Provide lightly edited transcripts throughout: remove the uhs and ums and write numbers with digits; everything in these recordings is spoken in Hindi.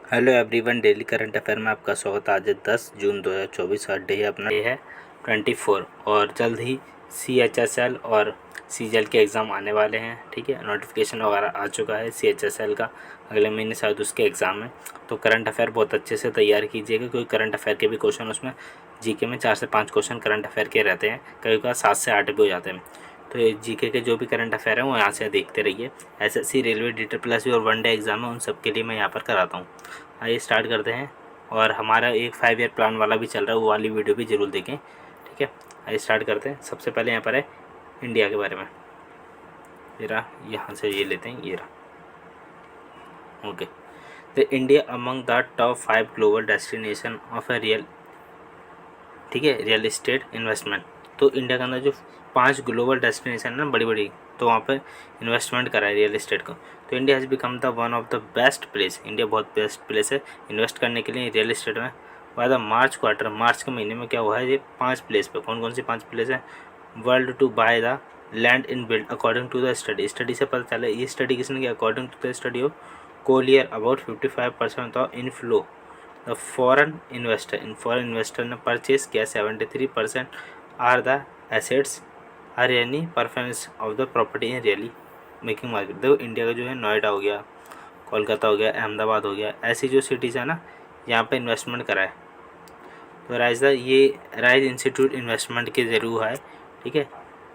Hello everyone, daily current affair में आपका स्वागत है। आज 10 जून 2024 और डे अपना ये है 24 और जल्द ही CHSL और CGL के एग्ज़ाम आने वाले हैं। ठीक है, नोटिफिकेशन वगैरह आ चुका है CHSL का, अगले महीने शायद उसके एग्ज़ाम है। तो करंट अफेयर बहुत अच्छे से तैयार कीजिएगा, क्योंकि करंट अफेयर के भी क्वेश्चन उसमें जीके में 4 से 5 क्वेश्चन करंट अफेयर के रहते हैं, कभी कभी 7 से 8 भी हो जाते हैं। तो ये जीके के जो भी करंट अफेयर हैं वो यहाँ से देखते रहिए। SSC, रेलवे, DSSC और वनडे एग्ज़ाम है, उन सब के लिए मैं यहाँ पर कराता हूँ। आइए स्टार्ट करते हैं। और हमारा एक 5 ईयर प्लान वाला भी चल रहा है, वो वाली वीडियो भी ज़रूर देखें। ठीक है, आइए स्टार्ट करते हैं। सबसे पहले यहाँ पर है इंडिया के बारे में। ये रहा, यहाँ से ये लेते हैं, ये रहा। Okay, the India among the top 5 global destination of a real, ठीक है, रियल इस्टेट इन्वेस्टमेंट। तो इंडिया के अंदर जो 5 ग्लोबल डेस्टिनेशन है ना, बड़ी बड़ी, तो वहाँ पर इन्वेस्टमेंट करा है रियल इस्टेट को। तो India has become the one of the best place, India बहुत बेस्ट प्लेस है इन्वेस्ट करने के लिए रियल इस्टेट में। बाय द मार्च क्वार्टर, मार्च के महीने में क्या हुआ है, ये 5 प्लेस पे, कौन कौन सी 5 प्लेस है? World two by the land in build according to the study, study से पता चला। ये स्टडी किसने किया? According to the study of Collier, about 55% of inflow the foreign investor ने परचेज किया। 73% आर द एसेट्स आर यानी performance of the property in really making market. देखो इंडिया का जो है, नोएडा हो गया, कोलकाता हो गया, अहमदाबाद हो गया, ऐसी जो सिटीज़ है ना, यहाँ पे इन्वेस्टमेंट करा है। तो राइज इंस्टीट्यूट इन्वेस्टमेंट के जरिए हुआ है। ठीक है,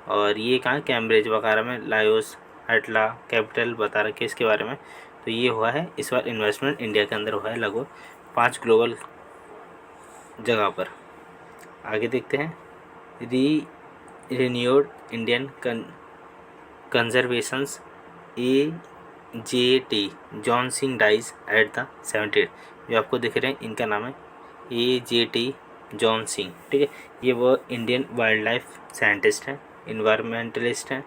और ये कहाँ, कैम्ब्रिज वगैरह में, लायोस, एटला कैपिटल बता रखे इसके बारे में। तो ये हुआ है इस बार इन्वेस्टमेंट इंडिया के अंदर हुआ है लगभग 5 ग्लोबल जगह पर। आगे देखते हैं। Renowned Indian conservationist AJT Johnsingh dies at the 78। जो आपको दिख रहे हैं इनका नाम है AJT जॉन सिंह। ठीक है, ये वो इंडियन वाइल्ड लाइफ साइंटिस्ट हैं, इन्वायरमेंटलिस्ट हैं।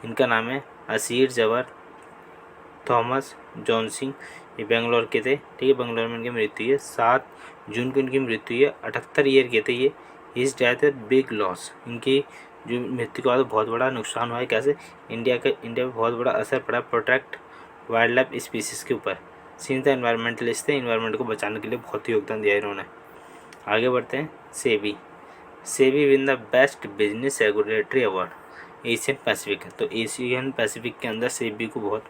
इनका नाम है असीर जवर थॉमस जॉन सिंह। ये बेंगलोर के थे। ठीक है, बेंगलोर में इनकी मृत्यु है, 7 जून को इनकी मृत्यु है। 78 ईयर के थे ये। इस डेथ है बिग लॉस, इनकी जो मृत्यु के बाद बहुत बड़ा नुकसान हुआ है। कैसे? इंडिया पे बहुत बड़ा असर पड़ा प्रोटेक्ट वाइल्ड लाइफ स्पीसीज़ के ऊपर। सिंस द एनवायरमेंटलिस्ट थे, इन्वायरमेंट को बचाने के लिए बहुत ही योगदान दिया इन्होंने। आगे बढ़ते हैं। SEBI win the best business regulatory award Asian Pacific. तो एशियन पैसिफिक के अंदर सेबी को बहुत,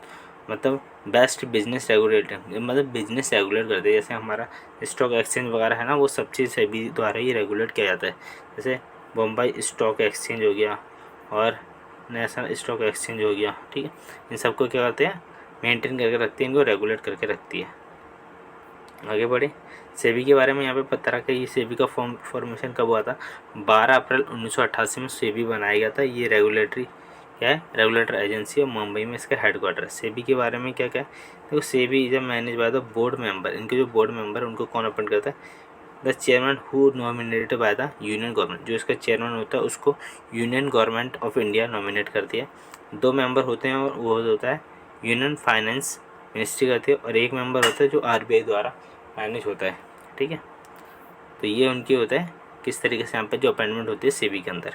मतलब बेस्ट बिजनेस रेगुलेटर, मतलब बिजनेस रेगुलेट करते हैं। जैसे हमारा स्टॉक एक्सचेंज वगैरह है ना, वो सब चीज़ सेबी द्वारा ही रेगुलेट किया जाता है। जैसे बम्बई स्टॉक एक्सचेंज हो गया और नेशनल स्टॉक एक्सचेंज हो गया। ठीक है, इन सबको क्या करते हैं, मेंटेन करके रखती है, इनको रेगुलेट करके रखती है। आगे बढ़े। सेबी के बारे में यहाँ पे पता रखा, ये सेबी का फॉर्मेशन कब हुआ था? 12 अप्रैल 1988 में सेबी बनाया गया था। ये रेगुलेटरी क्या है, रेगुलेटर एजेंसी, और मुंबई में इसका हेडक्वार्टर है। सेबी के बारे में क्या क्या है, देखो SEBI is manage by the board member. इनके जो बोर्ड मेंबर उनको कौन अपॉइंट करता है? The chairman who nominated by the union government. जो इसका चेयरमैन होता है उसको union government of India nominate करती है। 2 मेंबर होते हैं, और वो होता है यूनियन फाइनेंस मिनिस्ट्री करती है, और एक मेंबर होता है जो RBI द्वारा मैनेज होता है। ठीक है, तो ये उनकी होता है किस तरीके से यहाँ पे जो अपॉइंटमेंट होती है सेबी के अंदर।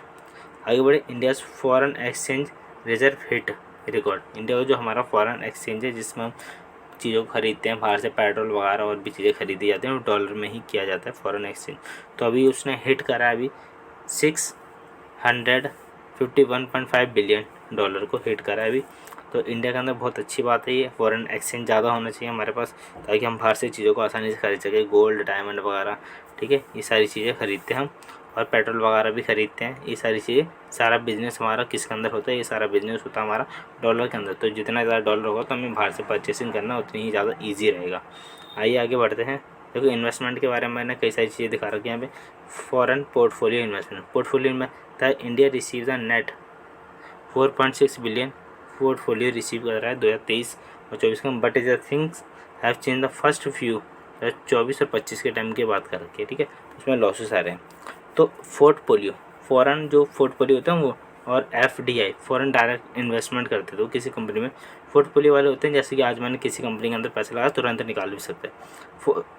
आगे बढ़े। India's foreign exchange reserve hit record. India का जो हमारा फॉरेन एक्सचेंज है, जिसमें हम चीज़ों को खरीदते हैं बाहर से, पेट्रोल वगैरह और भी चीज़ें खरीदी जाती हैं, वो डॉलर में ही किया जाता है फॉरेन एक्सचेंज। तो अभी उसने हिट करा है, अभी 651.5 बिलियन डॉलर को हिट करा है अभी। तो इंडिया के अंदर बहुत अच्छी बात है ये, फॉरेन एक्सचेंज ज़्यादा होना चाहिए हमारे पास, ताकि हम बाहर से चीज़ों को आसानी से खरीद सकें। गोल्ड, डायमंड वगैरह, ठीक है, ये सारी चीज़ें खरीदते हैं हम, और पेट्रोल वगैरह भी खरीदते हैं। ये सारी चीज़ें, सारा बिजनेस हमारा किसके अंदर होता है? ये सारा बिजनेस होता है हमारा डॉलर के अंदर। तो जितना ज़्यादा डॉलर होगा तो हमें बाहर से परचेसिंग करना उतनी ही ज़्यादा ईजी रहेगा। आइए आगे बढ़ते हैं। देखो इन्वेस्टमेंट के बारे में मैंने कई सारी चीज़ें दिखा रखी हैं यहाँ पे। फॉरेन पोर्टफोलियो इन्वेस्टमेंट, पोर्टफोलियो में था India receive the net 4.6 billion portfolio receive कर रहा है 2023 और 24 का। But is the things have change the first few, 24 और 25 के टाइम की बात कर रखी है। ठीक है, उसमें लॉसेस आ रहे हैं। तो पोर्टफोलियो, फॉरेन जो पोर्टफोलियो होते हैं वो, और FDI फॉरेन डायरेक्ट इन्वेस्टमेंट करते थे किसी कंपनी में। पोर्टफोलियो वाले होते हैं जैसे कि आज मैंने किसी कंपनी के अंदर पैसा लगा, तुरंत निकाल भी सकते हैं।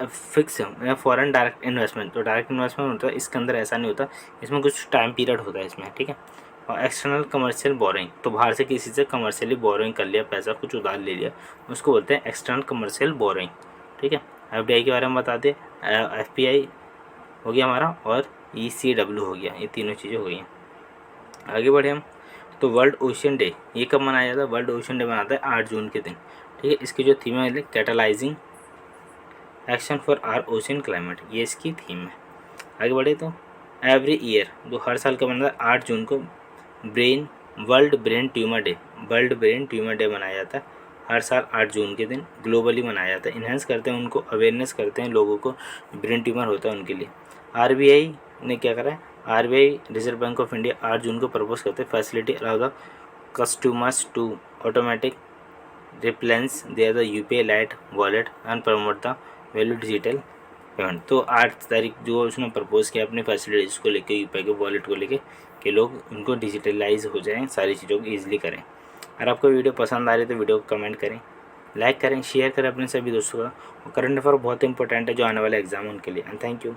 फिक्स फॉरेन डायरेक्ट इन्वेस्टमेंट, तो डायरेक्ट इन्वेस्टमेंट होता है, इसके अंदर ऐसा नहीं होता, इसमें कुछ टाइम पीरियड होता है इसमें। ठीक है, और एक्सटर्नल कमर्शियल बोरोइंग, तो बाहर से किसी से कमर्शियली बोरोइंग कर लिया, पैसा कुछ उधार ले लिया, उसको बोलते हैं एक्सटर्नल कमर्शियल बोरोइंग। ठीक है, FDI के बारे में बता दें, FPI हो गया हमारा और ECW हो गया, ये तीनों चीज़ें हो गई हैं। आगे बढ़े हम, तो वर्ल्ड ओशन डे ये कब मनाया जाता है? वर्ल्ड ओशन डे मनाता है 8 जून के दिन, ठीक है। इसकी जो थीम है catalysing action for our ocean climate, ये इसकी थीम है। आगे बढ़े तो एवरी ईयर, जो हर साल का मनाता है 8 जून को वर्ल्ड ब्रेन ट्यूमर डे मनाया जाता है हर साल 8 जून के दिन, ग्लोबली मनाया जाता है। इन्हेंस करते हैं उनको, अवेयरनेस करते हैं लोगों को, ब्रेन ट्यूमर होता है उनके लिए। RBI ने क्या करा है, RBI Reserve Bank of India 8 जून को प्रपोज करते हैं facility allow the customers to automatic replenish their the UPI lite wallet and promote the value digital payment. तो 8 तारीख जो उसने प्रपोज किया अपनी फैसिलिटीज़ को लेके, UPI के वॉलेट को लेके, कि लोग उनको डिजिटलाइज हो जाएं, सारी चीज़ों को ईजिली करें। अगर आपको वीडियो पसंद आ रही है तो वीडियो को कमेंट करें, लाइक करें, शेयर करें अपने सभी दोस्तों का। और करंट अफेयर बहुत इंपॉर्टेंट है जो आने वाले एग्जाम उनके लिए। And thank you.